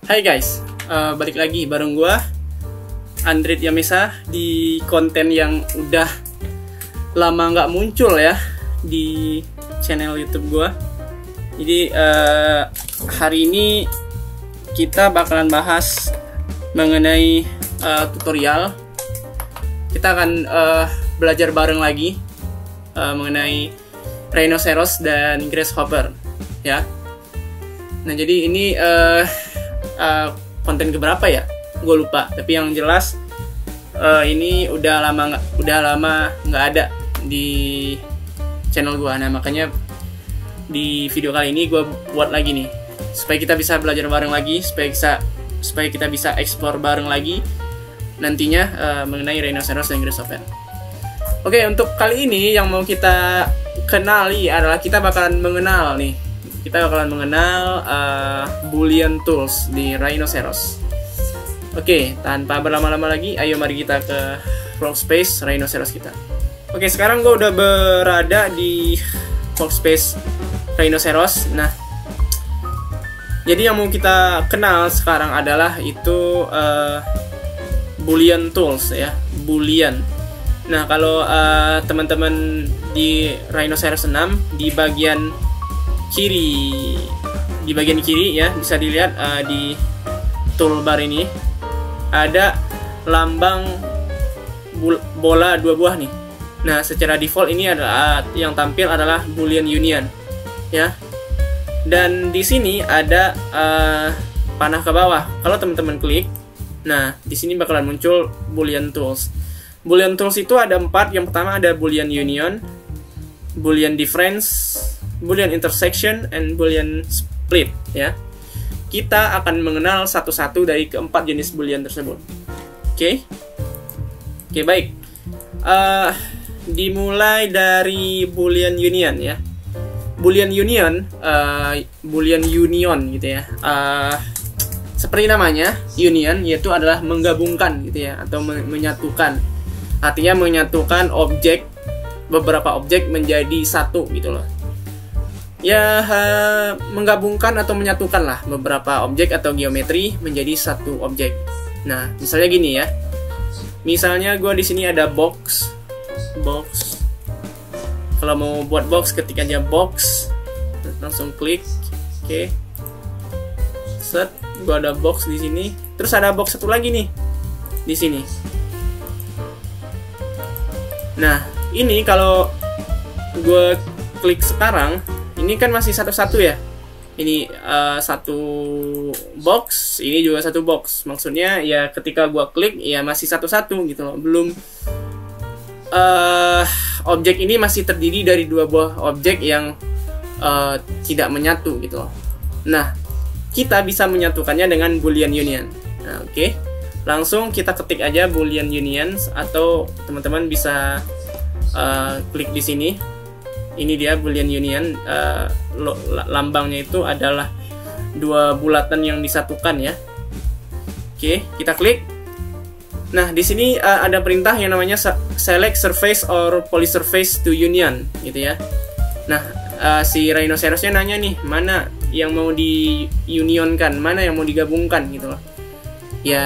Hai guys, balik lagi bareng gua Andrit Yamesa di konten yang udah lama nggak muncul ya di channel YouTube gua. Jadi hari ini kita bakalan bahas mengenai tutorial. Kita akan belajar bareng lagi mengenai Rhinoceros dan Grasshopper ya. Nah jadi ini konten keberapa ya? Gue lupa. Tapi yang jelas ini udah lama nggak ada di channel gue. Nah makanya di video kali ini gue buat lagi nih supaya kita bisa belajar bareng lagi, supaya kita bisa explore bareng lagi nantinya mengenai Rhinoceros dan Grasshopper. Oke, untuk kali ini yang mau kita kenali adalah kita bakalan mengenal Boolean tools di Rhinoceros. Oke, tanpa berlama-lama lagi, ayo mari kita ke workspace Rhinoceros kita. Oke, sekarang gue udah berada di workspace Rhinoceros. Nah, jadi yang mau kita kenal sekarang adalah itu Boolean tools ya, Boolean. Nah, kalau teman-teman di Rhinoceros 6 di bagian kiri ya bisa dilihat di toolbar ini ada lambang bola dua buah nih. Nah secara default ini adalah yang tampil adalah Boolean Union ya, dan di sini ada panah ke bawah. Kalau teman-teman klik, nah di sini bakalan muncul Boolean tools. Boolean tools itu ada 4. Yang pertama ada Boolean Union, Boolean Difference, Boolean Intersection, and Boolean Split ya. Kita akan mengenal satu-satu dari keempat jenis Boolean tersebut. Oke, baik. Dimulai dari Boolean Union ya. Boolean Union, Boolean Union gitu ya. Seperti namanya, union yaitu adalah menggabungkan gitu ya, atau menyatukan. Artinya menyatukan beberapa objek menjadi satu gitu loh. Ya, menggabungkan atau menyatukan lah beberapa objek atau geometri menjadi satu objek. Nah, misalnya gini ya. Misalnya gue di sini ada box. Kalau mau buat box, ketik aja box, langsung klik. Oke. Set, gue ada box di sini. Terus ada box satu lagi nih di sini. Nah, ini kalau gue klik sekarang, ini kan masih satu-satu ya. Ini satu box, ini juga satu box. Maksudnya ya ketika gua klik ya masih satu-satu gitu loh. Belum objek ini masih terdiri dari dua buah objek yang tidak menyatu gitu loh. Nah, kita bisa menyatukannya dengan Boolean Union. Nah, oke. Langsung kita ketik aja Boolean Union, atau teman-teman bisa klik di sini. Ini dia Boolean Union, lambangnya itu adalah dua bulatan yang disatukan ya. Oke, kita klik. Nah, di sini ada perintah yang namanya select surface or polysurface to union gitu ya. Nah, si Rhinocerosnya nanya nih, mana yang mau di-unionkan, mana yang mau digabungkan gitu loh. Ya,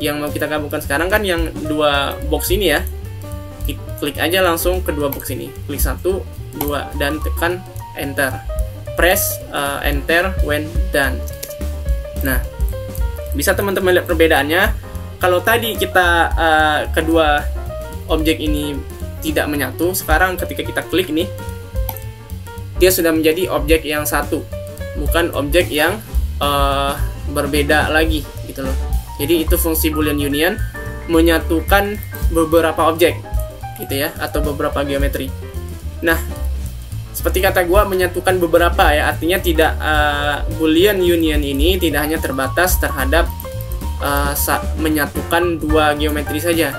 yang mau kita gabungkan sekarang kan yang dua box ini ya. Klik aja langsung kedua box ini. Klik 1, 2 dan tekan enter. Press enter when done. Nah, bisa teman-teman lihat perbedaannya. Kalau tadi kita kedua objek ini tidak menyatu, sekarang ketika kita klik nih, dia sudah menjadi objek yang satu, bukan objek yang berbeda lagi gitu loh. Jadi itu fungsi Boolean Union, menyatukan beberapa objek gitu ya, atau beberapa geometri. Nah, seperti kata gua, menyatukan beberapa ya, artinya tidak Boolean Union ini tidak hanya terbatas terhadap menyatukan dua geometri saja.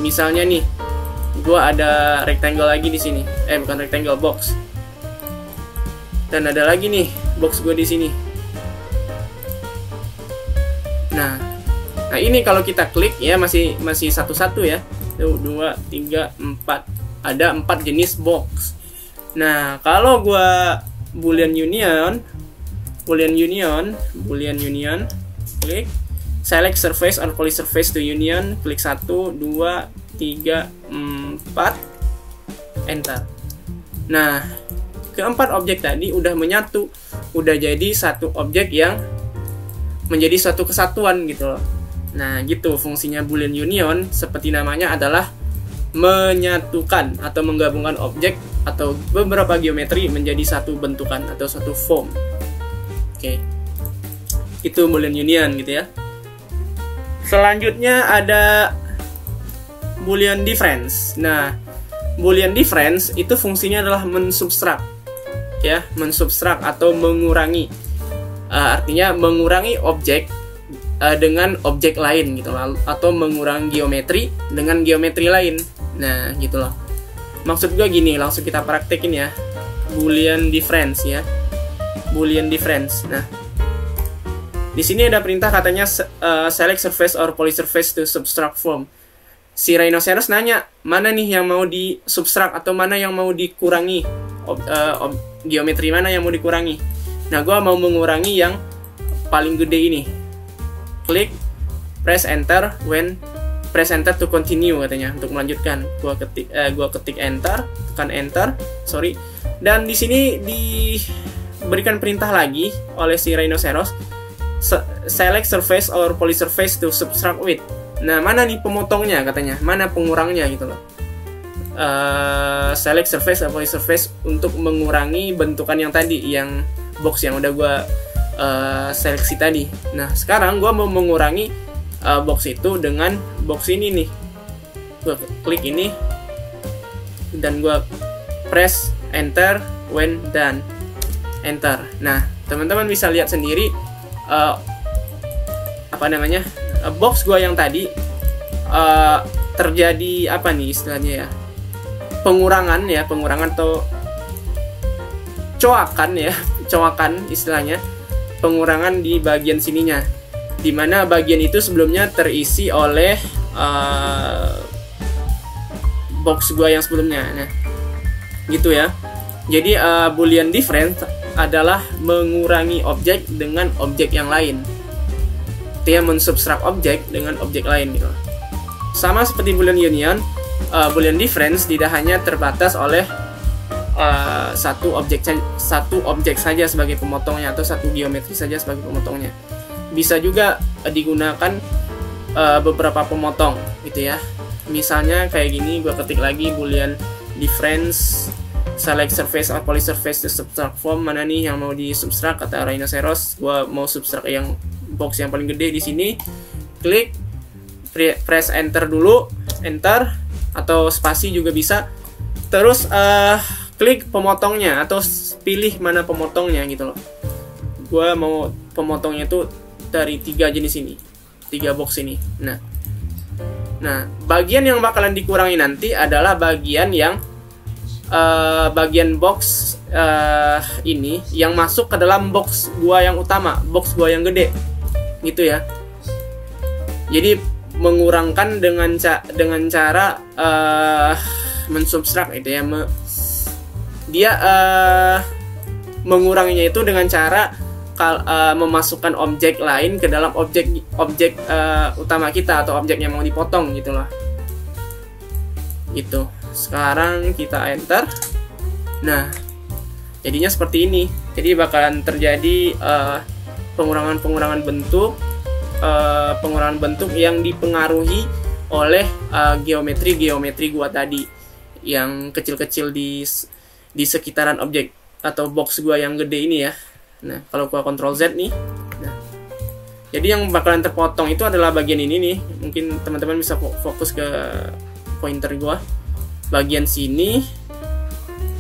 Misalnya nih, gua ada rectangle lagi di sini, bukan rectangle, box. Dan ada lagi nih box gua di sini. Nah ini kalau kita klik ya masih satu-satu ya. 2, 3, 4. Ada 4 jenis box. Nah, kalau gua Boolean Union, Boolean union, klik select surface or polysurface to union, klik 1, 2, 3, 4, enter. Nah, keempat objek tadi udah menyatu, udah jadi satu objek yang menjadi satu kesatuan gitu loh. Nah, gitu fungsinya Boolean union, seperti namanya adalah menyatukan atau menggabungkan objek atau beberapa geometri menjadi satu bentukan atau satu form. Oke. Itu Boolean union gitu ya. Selanjutnya ada Boolean difference. Nah, Boolean difference itu fungsinya adalah mensubstrak, ya, mensubstrak atau mengurangi. Artinya mengurangi objek dengan objek lain gitu loh, atau mengurangi geometri dengan geometri lain. Nah, gitu loh. Maksud gue gini, langsung kita praktekin ya. Boolean difference ya. Boolean difference. Nah, di sini ada perintah katanya select surface or polysurface to subtract form. Si Rhinoceros nanya, mana nih yang mau di subtract atau mana yang mau dikurangi? Geometri mana yang mau dikurangi? Nah, gue mau mengurangi yang paling gede ini. Klik, press enter to continue katanya untuk melanjutkan. Gua ketik enter, tekan enter, Dan di sini diberikan perintah lagi oleh si Rhinoceros, select surface or polysurface to subtract with. Nah, mana nih pemotongnya katanya, mana pengurangnya gitu loh. Select surface or polysurface untuk mengurangi bentukan yang tadi, yang box yang udah gua seleksi tadi. Nah, sekarang gua mau mengurangi box itu dengan box ini nih. Gue klik ini dan gue press enter when done, enter. Nah, teman-teman bisa lihat sendiri box gue yang tadi terjadi apa nih istilahnya ya, pengurangan atau coakan istilahnya, pengurangan di bagian sininya, dimana bagian itu sebelumnya terisi oleh box gua yang sebelumnya. Nah, gitu ya. Jadi Boolean difference adalah mengurangi objek dengan objek yang lain. Dia mensubtract objek dengan objek lain gitu. Sama seperti Boolean union, Boolean difference tidak hanya terbatas oleh satu objek saja sebagai pemotongnya atau satu geometri saja sebagai pemotongnya. Bisa juga digunakan beberapa pemotong gitu ya. Misalnya kayak gini, gue ketik lagi Boolean difference select surface or polysurface to subtract form. Mana nih yang mau di subtract kata Rhinoceros. Gue mau subtract yang box yang paling gede di sini. Klik, press enter dulu, enter atau spasi juga bisa. Terus klik pemotongnya atau pilih mana pemotongnya gitu loh. Gue mau pemotongnya itu dari 3 jenis ini, 3 box ini. Nah, bagian yang bakalan dikurangi nanti adalah bagian yang bagian box ini yang masuk ke dalam box gua yang utama, box gua yang gede, gitu ya. Jadi mengurangkan dengan cara mensubtract itu ya. Dia menguranginya itu dengan cara memasukkan objek lain ke dalam objek utama kita atau objek yang mau dipotong gitu loh. Gitu. Sekarang kita enter. Nah, jadinya seperti ini. Jadi bakalan terjadi pengurangan bentuk yang dipengaruhi oleh geometri gua tadi yang kecil-kecil di sekitaran objek atau box gua yang gede ini ya. Nah, kalau gua Ctrl Z nih, nah, jadi yang bakalan terpotong itu adalah bagian ini nih. Mungkin teman-teman bisa fokus ke pointer gua, bagian sini,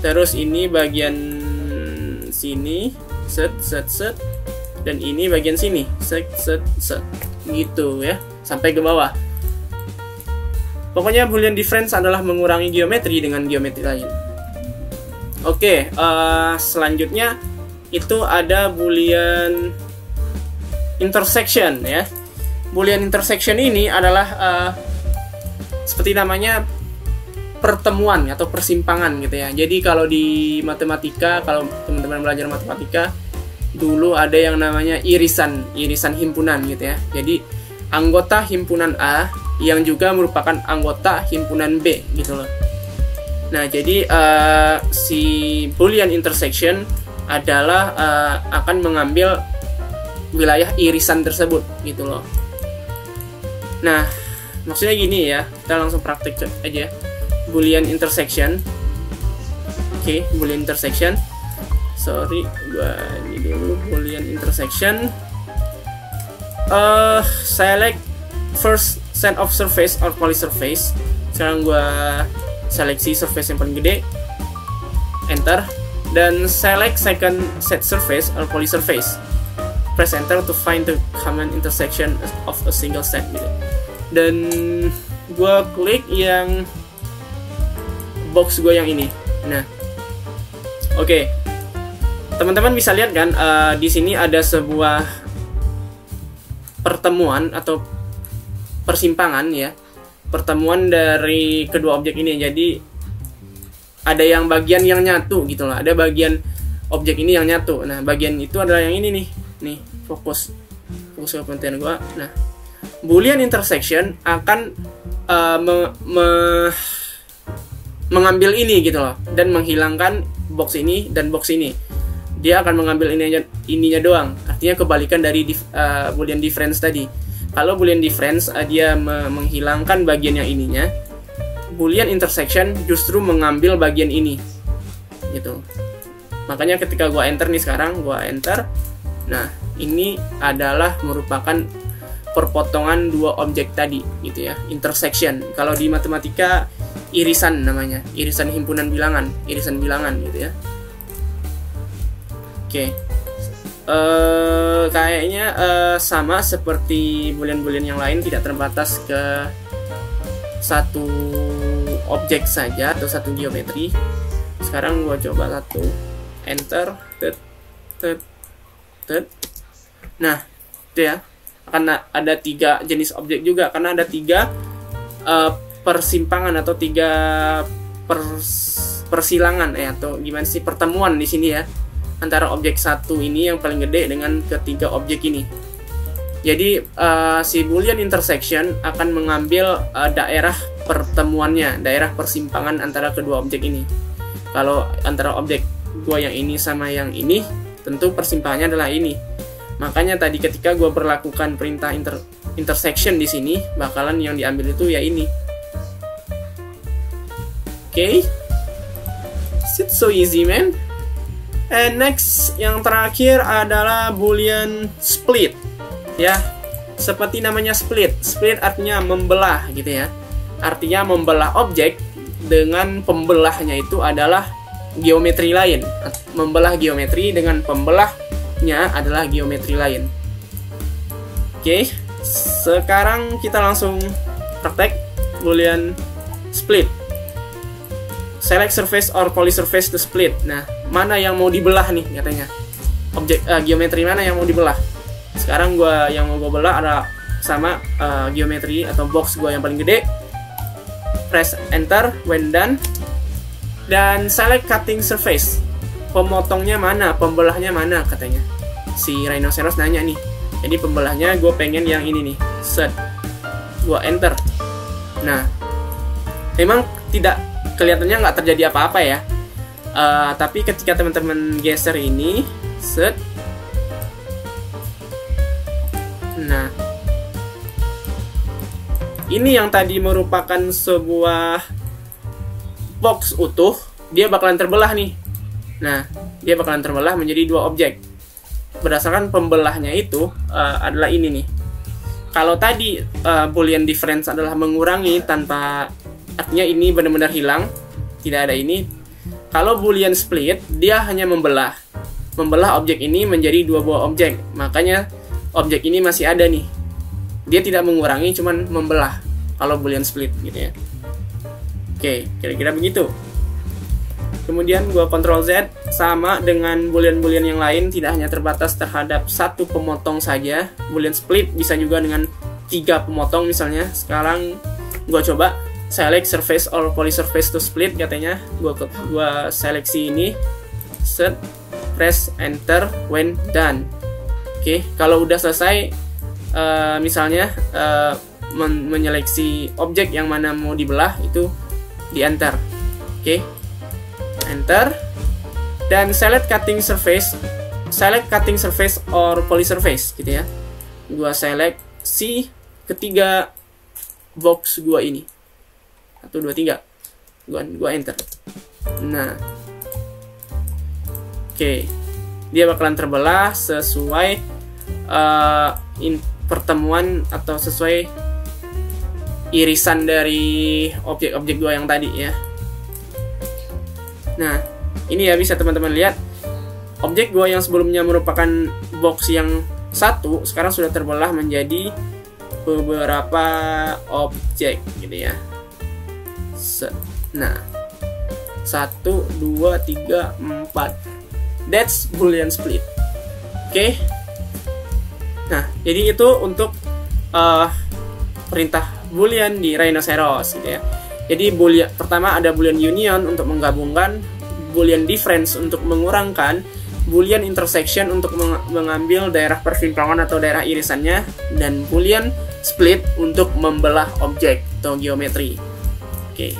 terus ini bagian sini, set, dan ini bagian sini, set, gitu ya, sampai ke bawah. Pokoknya Boolean difference adalah mengurangi geometri dengan geometri lain. Oke, selanjutnya itu ada Boolean intersection ya. Boolean intersection ini adalah seperti namanya pertemuan atau persimpangan gitu ya. Jadi kalau di matematika, kalau teman-teman belajar matematika, dulu ada yang namanya irisan himpunan gitu ya. Jadi anggota himpunan A yang juga merupakan anggota himpunan B gitu loh. Nah, jadi si Boolean intersection adalah akan mengambil wilayah irisan tersebut gitu loh. Nah, maksudnya gini ya, kita langsung praktik aja. Boolean intersection. Oke, Boolean intersection. Sorry, gua ini dulu Boolean intersection. Select first set of surface or polysurface. Sekarang gua seleksi surface yang paling gede, enter, dan select second set surface or polysurface. Press enter to find the common intersection of a single set gitu. Dan gua klik yang box gua yang ini. Nah, oke. Teman-teman bisa lihat kan, di sini ada sebuah pertemuan atau persimpangan ya. Pertemuan dari kedua objek ini. Jadi ada yang bagian yang nyatu gitu loh. Ada bagian objek ini yang nyatu. Nah, bagian itu adalah yang ini nih. Nih, fokus ke penelitian gua. Nah, Boolean intersection akan mengambil ini gitu loh dan menghilangkan box ini dan box ini. Dia akan mengambil ininya doang. Artinya kebalikan dari Boolean difference tadi. Kalau Boolean difference dia menghilangkan bagian yang ininya, Boolean intersection justru mengambil bagian ini gitu. Makanya ketika gua enter nih, sekarang gua enter, nah ini adalah merupakan perpotongan dua objek tadi gitu ya, intersection. Kalau di matematika irisan namanya, irisan himpunan bilangan, irisan bilangan gitu ya. Oke. Kayaknya sama seperti Boolean-Boolean yang lain, tidak terbatas ke satu objek saja atau satu geometri. Sekarang gua coba satu, enter, nah itu ya, akan ada 3 jenis objek juga karena ada 3 persimpangan atau 3 persilangan atau gimana sih, pertemuan di sini ya, antara objek satu ini yang paling gede dengan ketiga objek ini. Jadi si Boolean intersection akan mengambil daerah pertemuannya, daerah persimpangan antara kedua objek ini. Kalau antara objek gua yang ini sama yang ini, tentu persimpangannya adalah ini. Makanya tadi ketika gua berlakukan perintah intersection di sini, bakalan yang diambil itu ya ini. Oke. It's so easy, man. And next, yang terakhir adalah Boolean split. Ya, seperti namanya split. Split artinya membelah gitu ya. Artinya membelah objek dengan pembelahnya itu adalah geometri lain. Membelah geometri dengan pembelahnya adalah geometri lain. Oke, sekarang kita langsung praktek Boolean split. Select surface or polysurface to split. Nah, mana yang mau dibelah nih katanya? Objek geometri mana yang mau dibelah? Sekarang yang mau gue belah ada sama geometri atau box gue yang paling gede. Press enter when done. Dan select cutting surface. Pemotongnya mana? Pembelahnya mana katanya? Si rhinoceros nanya nih. Jadi pembelahnya gue pengen yang ini nih. Set. Gue enter. Nah, memang tidak kelihatannya nggak terjadi apa-apa ya. Tapi ketika teman-teman geser ini, set. Nah, ini yang tadi merupakan sebuah box utuh, dia bakalan terbelah nih. Nah, dia bakalan terbelah menjadi 2 objek. Berdasarkan pembelahnya itu adalah ini nih. Kalau tadi Boolean difference adalah mengurangi tanpa, artinya ini benar-benar hilang, tidak ada ini. Kalau Boolean split, dia hanya membelah objek ini menjadi 2 buah objek. Makanya objek ini masih ada nih. Dia tidak mengurangi, cuman membelah. Kalau Boolean split gitu ya. Oke, kira-kira begitu. Kemudian gua Ctrl Z, sama dengan Boolean-Boolean yang lain, tidak hanya terbatas terhadap satu pemotong saja. Boolean split bisa juga dengan 3 pemotong misalnya. Sekarang gua coba select surface or polysurface to split katanya. Gua seleksi ini, set, press enter when done. Oke, kalau udah selesai, misalnya menyeleksi objek yang mana mau dibelah, itu di enter. Oke, enter, dan select cutting surface or polysurface gitu ya. Gua select si ketiga box gua ini, 1, 2, 3, gua enter. Nah, oke, dia bakalan terbelah sesuai pertemuan atau sesuai irisan dari objek-objek gua yang tadi ya. Nah, ini ya bisa teman-teman lihat, objek gua yang sebelumnya merupakan box yang satu sekarang sudah terbelah menjadi beberapa objek gitu ya. Nah, 1, 2, 3, 4. That's Boolean split. Oke. Nah, jadi itu untuk perintah Boolean di Rhinoceros gitu ya. Jadi pertama ada Boolean union untuk menggabungkan, Boolean difference untuk mengurangkan, Boolean intersection untuk mengambil daerah persimpangan atau daerah irisannya, dan Boolean split untuk membelah objek atau geometri. Oke.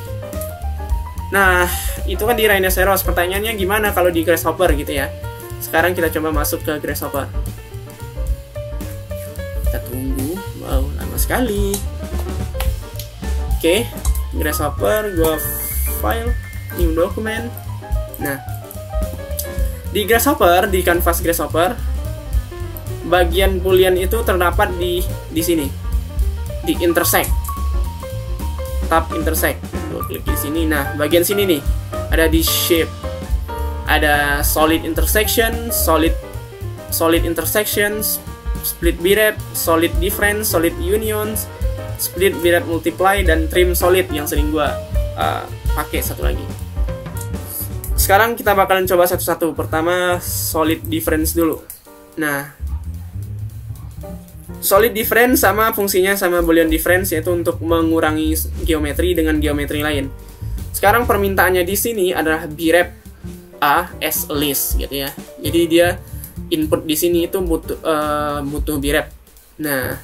Nah, itu kan di Rhinoceros. Pertanyaannya gimana kalau di Grasshopper gitu ya. Sekarang kita coba masuk ke Grasshopper. Kita tunggu. Wow, lama sekali. Oke, Grasshopper, gua file, new document. Nah, di Grasshopper, di kanvas Grasshopper, bagian Boolean itu terdapat di sini, di intersect, tab intersect. Gua klik di sini. Nah, bagian sini nih, ada di shape, ada solid intersection, solid intersections, split birep, solid difference, solid unions, split birep multiply, dan trim solid yang sering gua pakai satu lagi. Sekarang kita bakalan coba satu-satu. Pertama, solid difference dulu. Nah, solid difference sama fungsinya sama Boolean difference, yaitu untuk mengurangi geometri dengan geometri lain. Sekarang permintaannya di sini adalah birep A as list gitu ya. Jadi dia input di sini itu butuh birep. Nah,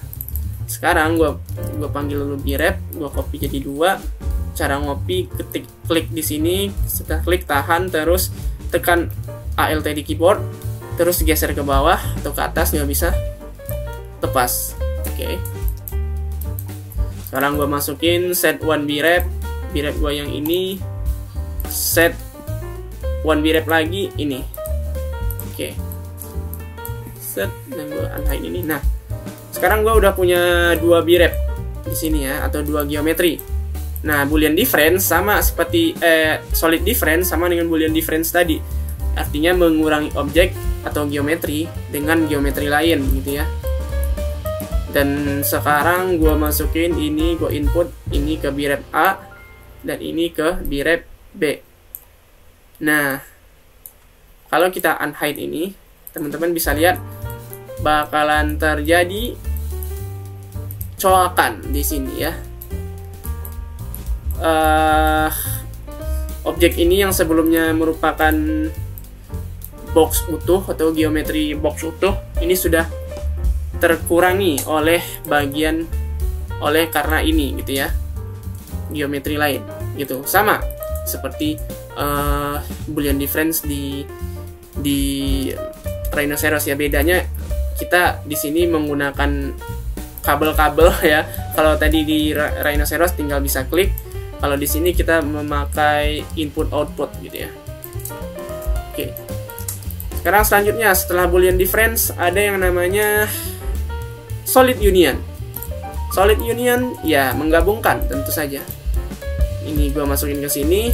sekarang gua panggil dulu birep, gua copy jadi 2. Cara ngopi, klik di sini, setelah klik tahan, terus tekan Alt di keyboard, terus geser ke bawah atau ke atas, nggak bisa lepas. Oke. Sekarang gua masukin set one birep gua yang ini, set one birep lagi ini. Oke. Set, dan gua unhide ini. Nah, sekarang gua udah punya 2 birep di sini ya, atau 2 geometri. Nah, Boolean difference sama seperti solid difference sama dengan Boolean difference tadi. Artinya mengurangi objek atau geometri dengan geometri lain gitu ya. Dan sekarang gue masukin ini, gue input ini ke birep A dan ini ke birep B. Nah, kalau kita unhide ini, teman-teman bisa lihat bakalan terjadi coakan di sini ya. Objek ini yang sebelumnya merupakan box utuh atau geometri box utuh, ini sudah terkurangi karena ini gitu ya, geometri lain gitu. Sama seperti Boolean difference di Rhinoceros ya. Bedanya kita di sini menggunakan kabel-kabel ya. Kalau tadi di Rhinoceros tinggal bisa klik. Kalau di sini kita memakai input output gitu ya. Oke. Sekarang selanjutnya setelah Boolean difference ada yang namanya solid union. Solid union ya menggabungkan tentu saja. Ini gua masukin ke sini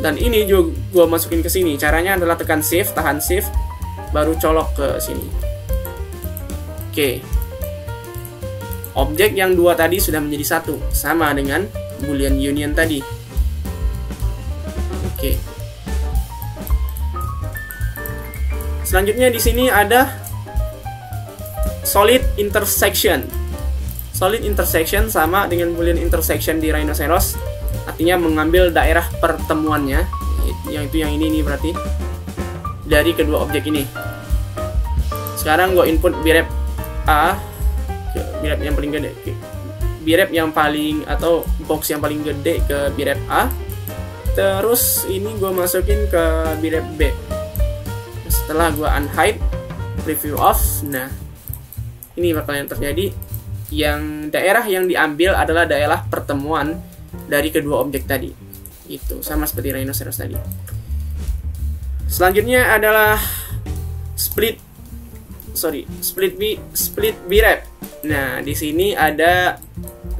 dan ini juga gua masukin ke sini. Caranya adalah tekan shift, tahan shift, baru colok ke sini. Oke. Objek yang 2 tadi sudah menjadi 1, sama dengan Boolean union tadi. Oke. Selanjutnya di sini ada solid intersection. Solid intersection sama dengan Boolean intersection di Rhinoceros, artinya mengambil daerah pertemuannya, yang itu yang ini nih berarti. dari kedua objek ini. Sekarang gue input birep A ke birep yang paling gede, birep yang paling atau box yang paling gede ke birep A. Terus ini gue masukin ke birep B. Setelah gue unhide, preview off, nah ini bakalan terjadi. Yang daerah yang diambil adalah daerah pertemuan dari kedua objek tadi. Itu sama seperti rhinoceros tadi. Selanjutnya adalah split birep. Nah, di sini ada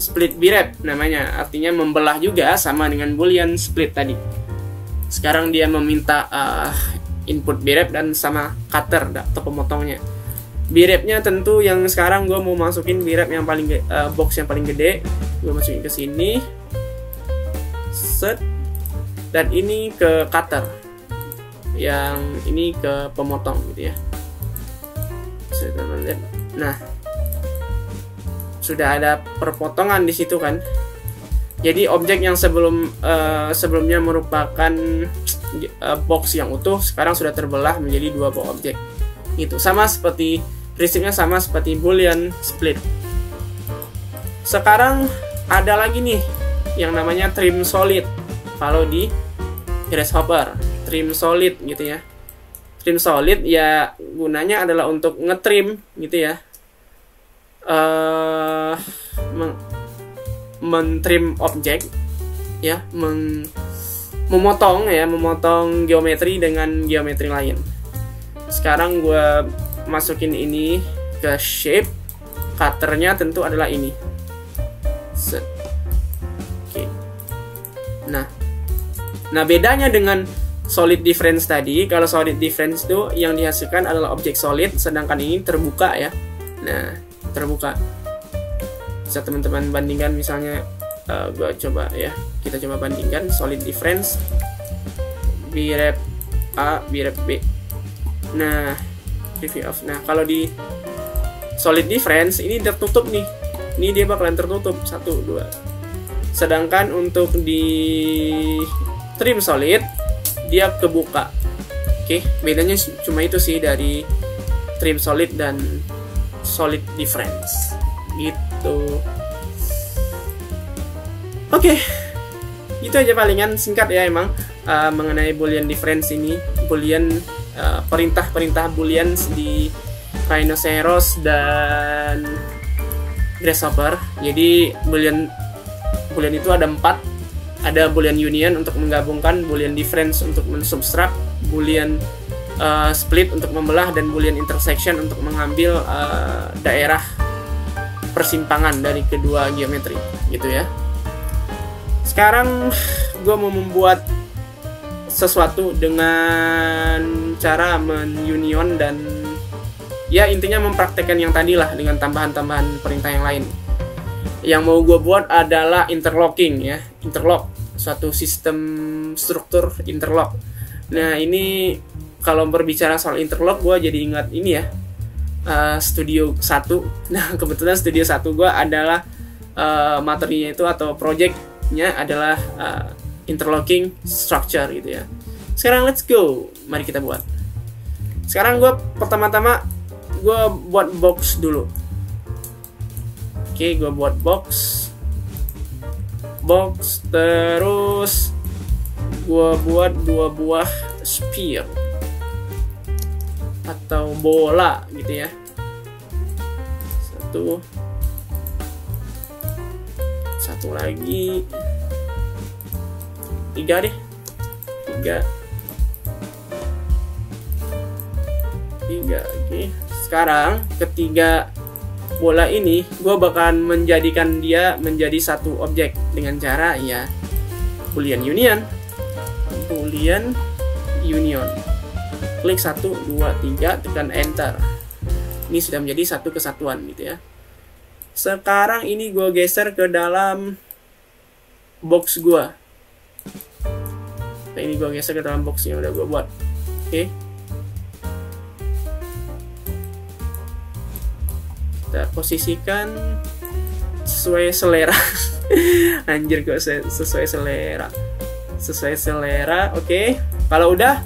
split birep namanya, artinya membelah juga sama dengan boolean split tadi. Sekarang dia meminta input birep dan sama cutter atau pemotongnya. Birepnya tentu yang sekarang gue mau masukin birep yang paling box yang paling gede, gue masukin ke sini, set, dan ini ke cutter, yang ini ke pemotong gitu ya. Nah, sudah ada perpotongan di situ kan. Jadi objek yang sebelumnya merupakan box yang utuh sekarang sudah terbelah menjadi dua buah objek. Itu sama seperti prinsipnya sama seperti boolean split. Sekarang ada lagi nih yang namanya trim solid. Kalau di Grasshopper, trim solid gitu ya. Trim solid ya gunanya adalah untuk ngetrim gitu ya. Mentrim objek ya, memotong geometri dengan geometri lain. Sekarang gue masukin ini ke shape, cutternya tentu adalah ini. Set. Oke. Nah bedanya dengan solid difference tadi, kalau solid difference itu yang dihasilkan adalah objek solid, sedangkan ini terbuka ya. Nah, terbuka. Bisa teman-teman bandingkan, misalnya kita coba bandingkan solid difference birep A, birep B. Nah, preview off. Nah, kalau di solid difference ini tertutup nih. Ini dia bakalan tertutup 1, 2. Sedangkan untuk di trim solid dia kebuka. Oke, bedanya cuma itu sih dari trim solid dan solid difference. Gitu. Oke. Itu aja palingan singkat ya emang mengenai boolean difference ini, boolean perintah-perintah boolean di rhinoceros dan grasshopper. Jadi boolean itu ada 4. Ada boolean union untuk menggabungkan, boolean difference untuk mensubstrak, boolean split untuk membelah, dan boolean intersection untuk mengambil daerah persimpangan dari kedua geometri gitu ya. Sekarang gue mau membuat sesuatu dengan cara men-union dan ya intinya mempraktekkan yang tadi lah dengan tambahan-tambahan perintah yang lain. Yang mau gue buat adalah interlocking ya, interlock, suatu sistem struktur interlock. Nah ini kalau berbicara soal interlock gue jadi ingat ini ya, Studio 1. Nah kebetulan Studio 1 gue adalah materinya itu atau projectnya adalah interlocking structure gitu ya. Sekarang let's go, mari kita buat. Sekarang gue pertama-tama gue buat box dulu. Oke, gue buat box, terus gue buat 2 buah sphere atau bola gitu ya. 1 lagi, 3 deh, 3. Oke, sekarang ketiga bola ini gue bakalan menjadikan dia menjadi satu objek dengan cara ya boolean union. Klik 1, 2, 3, tekan enter. Ini sudah menjadi satu kesatuan gitu ya. Sekarang ini gue geser ke dalam box gue. Nah, ini gue geser ke dalam box yang udah gue buat. Oke. Kita posisikan sesuai selera. Anjir kok sesuai selera. Oke. Kalau udah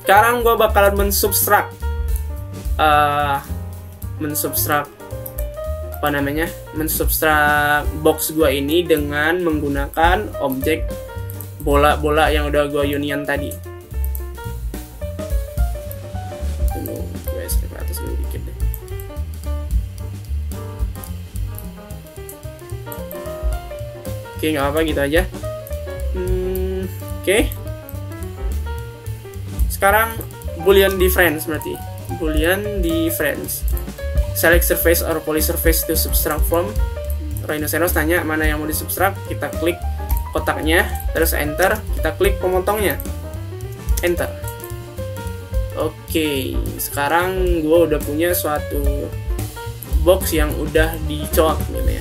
Sekarang gue bakalan mensubstrak box gue ini dengan menggunakan objek bola-bola yang udah gue union tadi. Tunggu, gue ke atas dulu dikit deh. Oke, nggak apa, gitu aja. Oke. Sekarang Boolean difference berarti. Boolean difference. Select surface or polysurface to subtract from. Rhinoceros tanya mana yang mau disubtract, kita klik kotaknya, terus enter, kita klik pemotongnya, enter. Oke, sekarang gue udah punya suatu box yang udah dicoak gitu ya.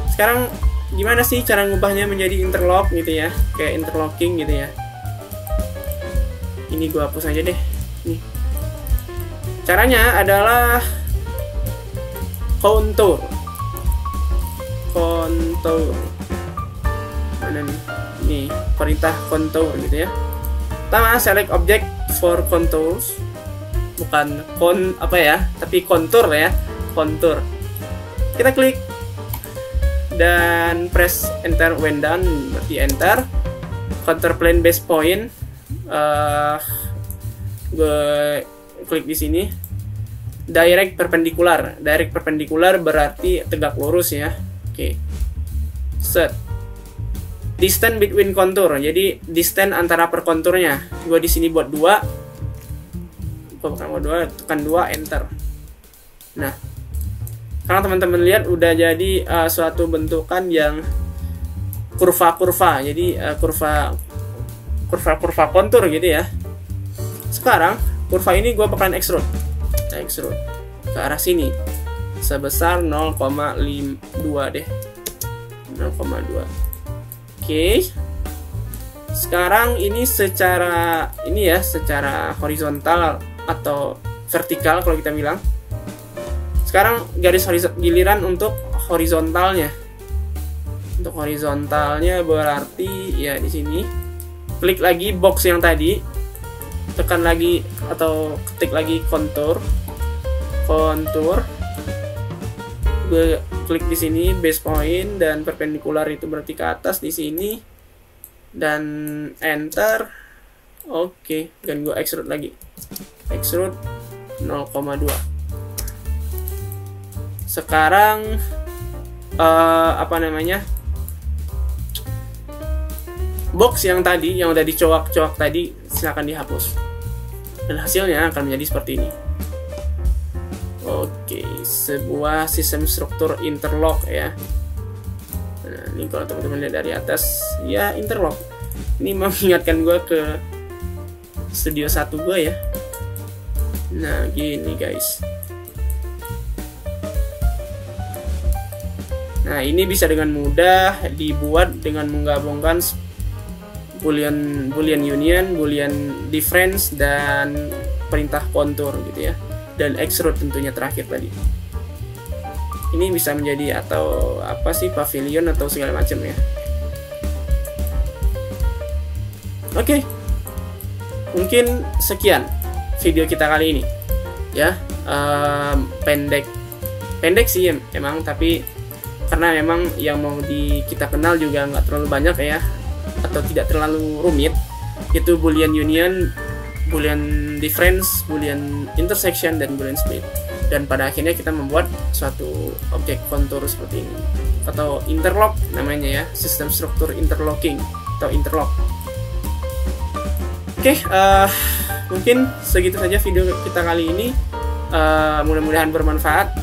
Sekarang gimana sih cara ngubahnya menjadi interlock gitu ya, kayak interlocking gitu ya. Ini gue hapus aja deh. Nih, caranya adalah contour. Mana nih? Nih, perintah contour gitu ya. Pertama, select object for contours. Bukan tapi contour ya. Contour. Kita klik dan press enter when done, berarti enter. Contour plane base point. Gue klik di sini. Direct perpendicular berarti tegak lurus ya. Oke. Set. Distance between contour, jadi distance antara per konturnya. Gue di sini buat 2. Tekan 2, enter. Nah, kalau teman-teman lihat udah jadi suatu bentukan yang kurva-kurva. Jadi kurva kontur gitu ya. Sekarang kurva ini gue bakalan extrude ke arah sini sebesar 0,2 deh, 0,2. Oke. Sekarang ini secara horizontal atau vertikal kalau kita bilang. Sekarang garis giliran untuk horizontalnya. Untuk horizontalnya berarti ya di sini. Klik lagi box yang tadi. Tekan lagi atau ketik lagi kontur. Gue klik di sini base point dan perpendicular itu berarti ke atas di sini dan enter. Oke, dan gue extrude lagi. Extrude 0,2. Sekarang box yang tadi yang udah dicoak-coak tadi silakan dihapus. Dan hasilnya akan menjadi seperti ini. Oke, sebuah sistem struktur interlock ya. Nah, ini kalau teman-teman lihat dari atas, ya interlock. Ini mengingatkan gue ke Studio 1 gue ya. Nah, gini guys. Nah, ini bisa dengan mudah dibuat dengan menggabungkan Boolean union, Boolean difference, dan perintah kontur gitu ya. Dan extrude tentunya terakhir tadi. Ini bisa menjadi atau pavilion atau segala macam ya. Oke. Mungkin sekian video kita kali ini ya. Pendek sih emang, tapi karena memang yang mau kita kenal juga nggak terlalu banyak ya, atau tidak terlalu rumit. Itu Boolean union, Boolean difference, Boolean intersection, dan Boolean split. Dan pada akhirnya kita membuat suatu objek kontur seperti ini, atau interlock namanya ya, sistem struktur interlocking atau interlock. Oke, mungkin segitu saja video kita kali ini. Mudah-mudahan bermanfaat.